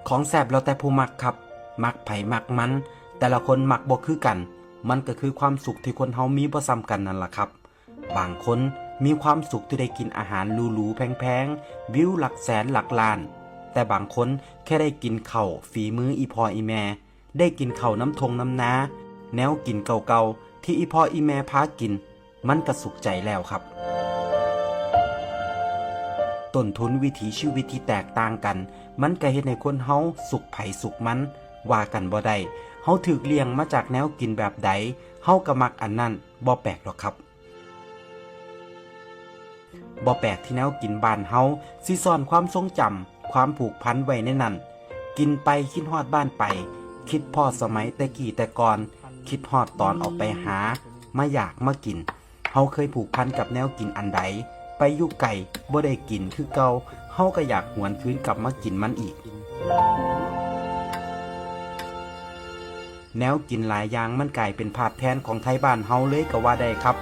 ของแซ่บแล้วแต่ผู้มักครับมักไผมักมันแต่ละคนมักบ่คือกันมันก็คือความสุขที่คนเฮามีบ่ซ้ำกันนั่นล่ะครับบางคนมีความสุขที่ได้กินอาหารหรูๆแพงๆวิวหลักแสนหลักล้านแต่บางคนแค่ได้กินข้าวฝีมืออีพ่ออีแม่ได้กินข้าวน้ำทงน้ำนาแนวกินเก่าๆที่อีพ่ออีแม่พากินมันก็สุขใจแล้วครับต้นทุนวิถีชีวิตที่แตกต่างกันมันก็เฮ็ดให้คนเฮาสุขไผสุขมันว่ากันบ่ได้เฮาถูกเลี้ยงมาจากแนวกินแบบใดเฮาก็มักอันนั้นบ่แปลกหรอกครับบ่แปลกที่แนวกินบ้านเฮาสิซ่อนความทรงจำความผูกพันไว้ในนั้นกินไปคิดฮอดบ้านไปคิดพอสมัยแต่กี้แต่ก่อนคิดฮอดตอนออกไปหามาอยากมากินเฮาเคยผูกพันกับแนวกินอันใดไปอยู่ไกลบ่ได้กินคือเก่าเฮาก็อยากหวนคืนกลับมากินมันอีกแนวกินหลายอย่างมันกลายเป็นภาพแทนของไทยบ้านเฮาเลยก็ว่าได้ครับ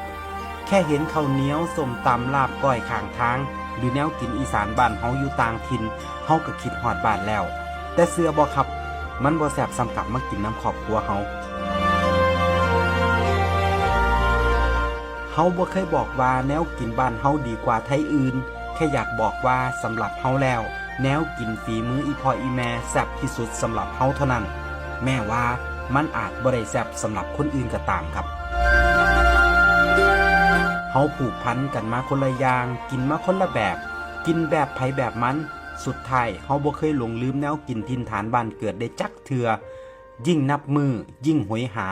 แค่เห็นข้าวเหนียวส้มตำลาบก้อยข้างทางหรือแนวกินอีสานบ้านเฮาอยู่ต่างถิ่นเฮาก็คิดฮอดบ้านแล้วแต่เชื่อบ่ครับมันบ่แซ่บสำกับมากินน้ำครอบครัวเฮาบ่เคยบอกว่าแนวกินบ้านเฮาดีกว่าไทยอื่นแค่อยากบอกว่าสำหรับเฮาแล้วแนวกินฝีมืออีพ่ออีแม่แซ่บที่สุดสำหรับเฮาเท่านั้นแม้ว่ามันอาจบ่ได้แซ่บสำหรับคนอื่นก็ตามครับเฮาผูกพันกันมาคนละอย่างกินมาคนละแบบกินแบบไผแบบมันสุดท้ายเฮาบ่เคยหลงลืมแนวกินถิ่นฐานบ้านเกิดได้จักเทื่อยิ่งนับมือยิ่งหวยหา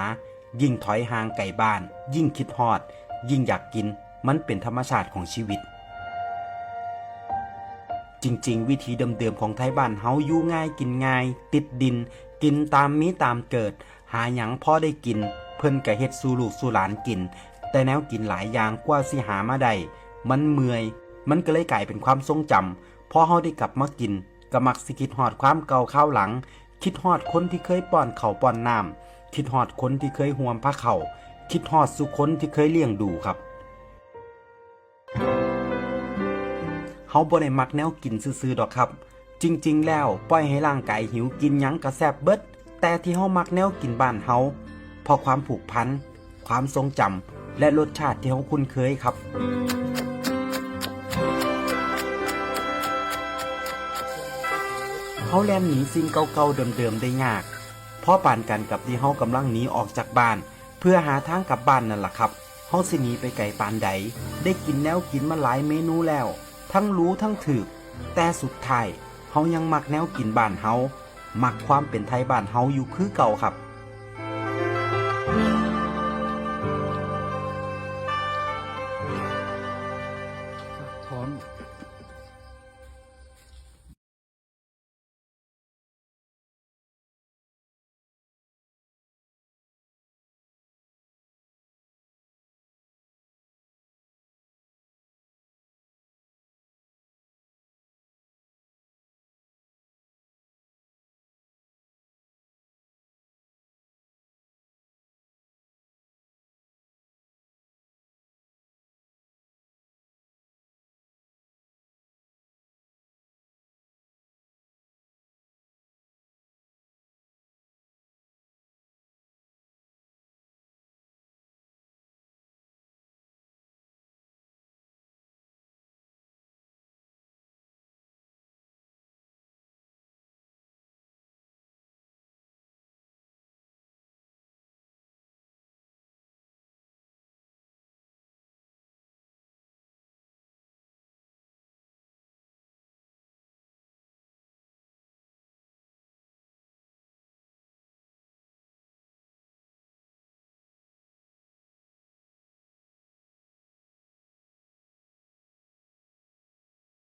ยิ่งถอยห่างไกลบ้านยิ่งคิดฮอดยิ่งอยากกินมันเป็นธรรมชาติของชีวิตจริงๆวิธีเดิมๆของไทยบ้านเฮาอยู่ง่ายกินง่ายติดดินกินตามมีตามเกิดหาหยังพอได้กินเพิ่นก็เฮ็ดสู่ลูกสู่หลานกินแต่แนวกินหลายอย่างกว่าสิหามาได้มันเมื่อยมันก็เลยกลายเป็นความทรงจำพอเฮาได้กลับมากินก็มักสิคิดฮอดความเก่าข้าวหลังคิดฮอดคนที่เคยป้อนข้าวป้อนน้ำคิดฮอดคนที่เคยห่วมผ้าเข่าคิดฮอดสุคนที่เคยเลี้ยงดูครับเฮาบ่ได้มักแนวกินซื่อๆดอกครับจริงๆแล้วปล่อยให้ร่างกายหิวกินหยังก็แซ่บเบิดแต่ที่เฮามักแนวกินบ้านเฮาเพราะความผูกพันความทรงจำและรสชาติที่เฮาคุ้นเคยครับเฮาแล่นหนีสิ่งเก่าๆเดิมๆได้ยากพอปานกันกับที่เฮากำลังหนีออกจากบ้านเพื่อหาทางกลับบ้านนั่นล่ะครับเฮาสิหนีไปไกลปานใดได้กินแนวกินมาหลายเมนูแล้วทั้งรู้ทั้งถูกแต่สุดท้ายเฮายังมักแนวกินบ้านเฮามักความเป็นไทยบ้านเฮาอยู่คือเก่าครับ